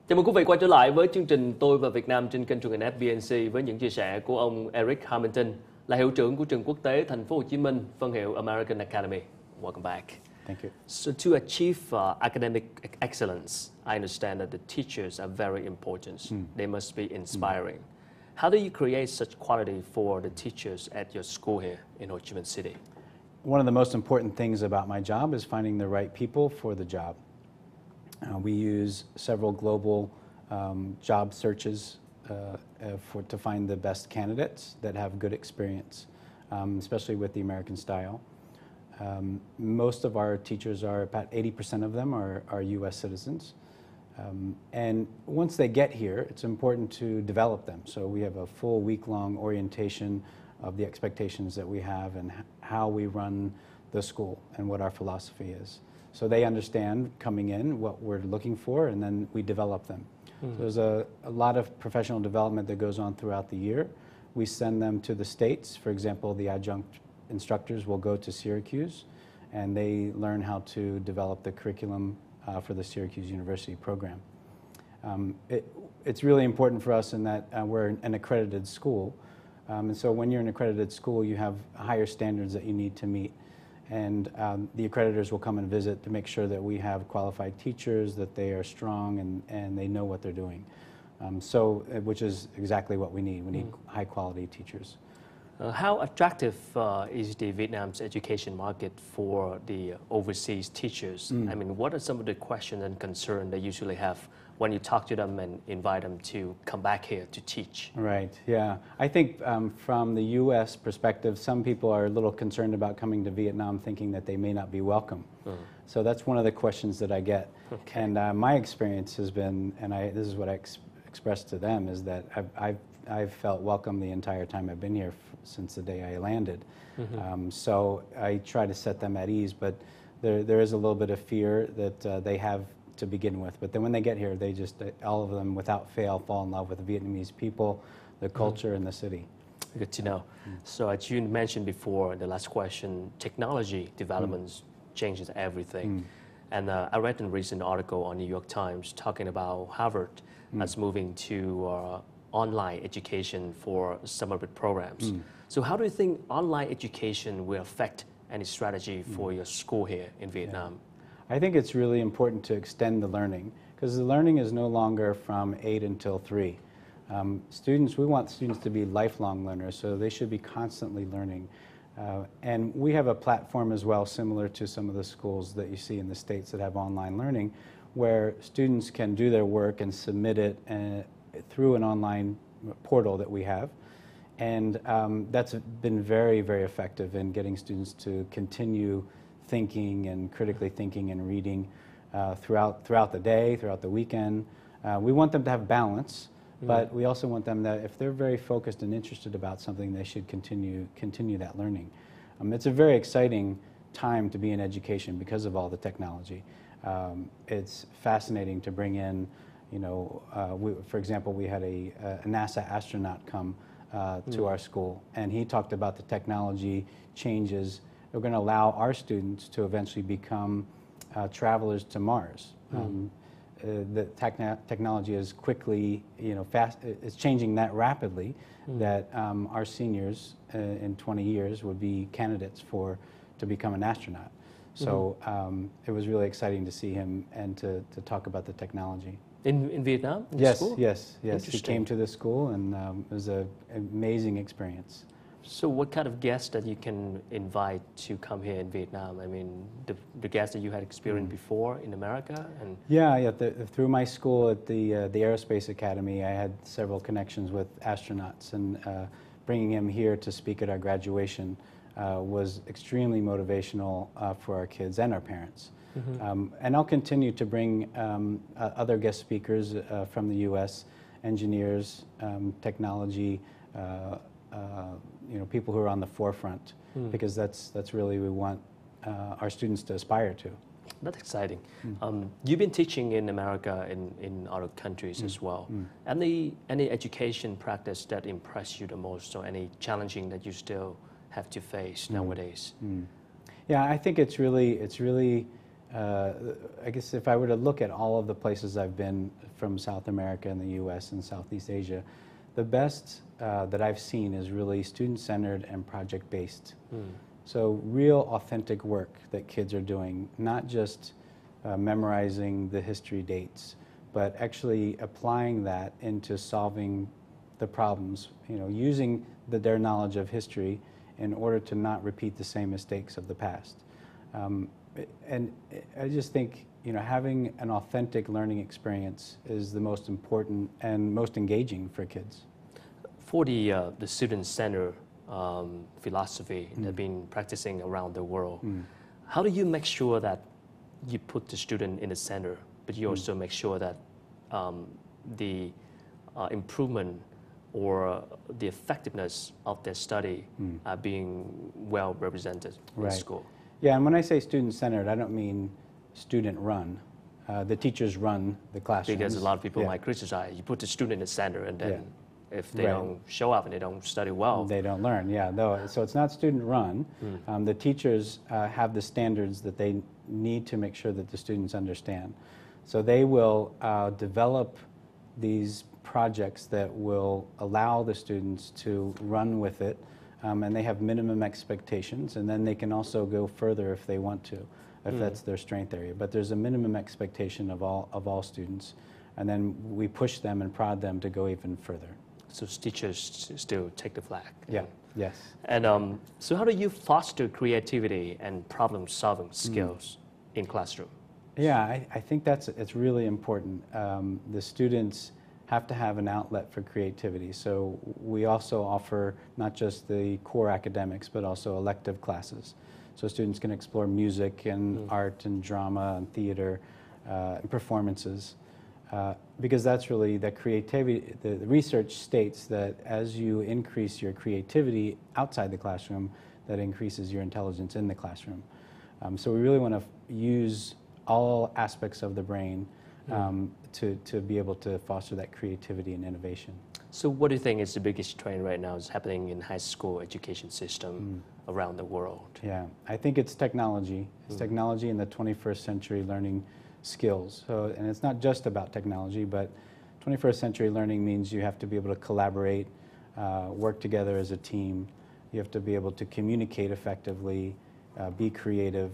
Chào mừng quý vị quay trở lại với chương trình Tôi và Việt Nam trên kênh truyền hình FBNC với những chia sẻ của ông Eric Hamilton, là hiệu trưởng của trường quốc tế Thành phố Hồ Chí Minh, phân hiệu American Academy. Welcome back. Thank you. So to achieve academic excellence, I understand that the teachers are very important. They must be inspiring. How do you create such quality for the teachers at your school here in Ho Chi Minh City? One of the most important things about my job is finding the right people for the job. We use several global job searches to find the best candidates that have good experience, especially with the American style. Most of our teachers are, about 80% of them are U.S. citizens. And once they get here, it's important to develop them. So we have a full week-long orientation of the expectations that we have and how we run the school and what our philosophy is. So they understand coming in what we're looking for, and then we develop them. So there's a lot of professional development that goes on throughout the year. We send them to the States. For example, the adjunct instructors will go to Syracuse, and they learn how to develop the curriculum for the Syracuse University program. It's really important for us in that we're an accredited school. And so when you're an accredited school, you have higher standards that you need to meet. And the accreditors will come and visit to make sure that we have qualified teachers, that they are strong and they know what they're doing. Which is exactly what we need. We need high quality teachers. How attractive is the Vietnam's education market for the overseas teachers? I mean, what are some of the questions and concerns they usually have when you talk to them and invite them to come back here to teach? Right, yeah. I think from the U.S. perspective, some people are a little concerned about coming to Vietnam thinking that they may not be welcome. So that's one of the questions that I get. Okay. And my experience has been, and this is what I expressed to them, is that I've felt welcome the entire time I've been here since the day I landed. So I try to set them at ease, but there is a little bit of fear that they have to begin with. But then when they get here, they just, all of them without fail, fall in love with the Vietnamese people, the culture, and the city. Good to know. So as you mentioned before, the last question, technology developments changes everything. And I read a recent article on New York Times talking about Harvard as moving to online education for some of the programs. So how do you think online education will affect any strategy for your school here in Vietnam? I think it's really important to extend the learning, because the learning is no longer from 8 until 3. We want students to be lifelong learners, so they should be constantly learning. And we have a platform as well, similar to some of the schools that you see in the States that have online learning, where students can do their work and submit it through an online portal that we have. And that's been very, very effective in getting students to continue thinking and critically thinking and reading throughout the day, throughout the weekend. We want them to have balance, but we also want them that if they're very focused and interested about something, they should continue that learning. It's a very exciting time to be in education because of all the technology. It's fascinating to bring in, for example, we had a NASA astronaut come to our school, and he talked about the technology changes. We're going to allow our students to eventually become travelers to Mars. The technology is quickly, it's changing that rapidly that our seniors in 20 years would be candidates to become an astronaut. So it was really exciting to see him and to talk about the technology. In Vietnam? Yes, school? yes. He came to the school, and it was an amazing experience. So what kind of guests that you can invite to come here in Vietnam? I mean, the guests that you had experienced before in America? And Yeah. Through my school at the Aerospace Academy, I had several connections with astronauts, and bringing him here to speak at our graduation was extremely motivational for our kids and our parents. And I'll continue to bring other guest speakers from the U.S., engineers, technology, people who are on the forefront, because that's really we want our students to aspire to. That's exciting. You've been teaching in America, in other countries as well. Any education practice that impressed you the most, or any challenging that you still have to face nowadays? Yeah, I think it's really I guess if I were to look at all of the places I've been from South America and the U.S. and Southeast Asia, the best that I've seen is really student-centered and project-based. So real authentic work that kids are doing, not just memorizing the history dates, but actually applying that into solving the problems, using their knowledge of history in order to not repeat the same mistakes of the past. And I just think, having an authentic learning experience is the most important and most engaging for kids. For the student-centered philosophy that been practicing around the world, how do you make sure that you put the student in the center, but you also make sure that the improvement or the effectiveness of their study are being well represented in school? Yeah, and when I say student-centered, I don't mean student-run. The teachers run the classrooms. Because a lot of people might criticize, you put the student in the center, and then if they don't show up and they don't study well, they don't learn, so it's not student-run. The teachers have the standards that they need to make sure that the students understand. So they will develop these projects that will allow the students to run with it, and they have minimum expectations, and then they can also go further if they want to, if that's their strength area. But there's a minimum expectation of all students, and then we push them and prod them to go even further. So teachers still take the flag. Yes. And so how do you foster creativity and problem-solving skills in classroom? Yeah, I think it's really important. The students have to have an outlet for creativity. So we also offer not just the core academics, but also elective classes. So students can explore music and art and drama and theater and performances. Because that's really the creativity. The research states that as you increase your creativity outside the classroom, that increases your intelligence in the classroom. So we really want to use all aspects of the brain to be able to foster that creativity and innovation. So what do you think is the biggest trend right now is happening in high school education system around the world? Yeah, I think it's technology. It's technology in the 21st century learning skills. So, and it's not just about technology, but 21st century learning means you have to be able to collaborate, work together as a team. You have to be able to communicate effectively, be creative.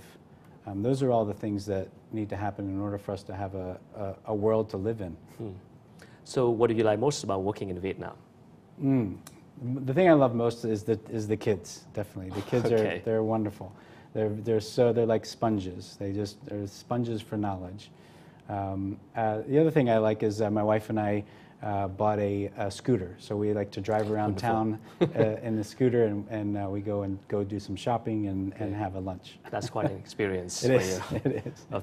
Those are all the things that need to happen in order for us to have a world to live in. So what do you like most about working in Vietnam? The thing I love most is the kids, definitely. The kids they're wonderful. They're like sponges. They're sponges for knowledge. The other thing I like is my wife and I bought a scooter. So we like to drive around town in the scooter, and we go do some shopping and have a lunch. That's quite an experience. It is.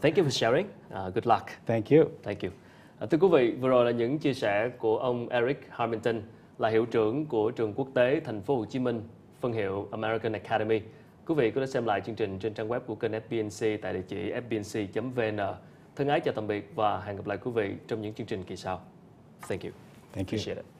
Thank you for sharing. Good luck. Thank you. Thank you. Thưa quý vị, vừa rồi là những chia sẻ của ông Eric Harmington, là hiệu trưởng của trường quốc tế Thành phố Hồ Chí Minh, phân hiệu American Academy. Quý vị có thể xem lại chương trình trên trang web của kênh FBNC tại địa chỉ fbnc.vn. Thân ái chào tạm biệt và hẹn gặp lại quý vị trong những chương trình kỳ sau. Thank you. Thank you. Appreciate it.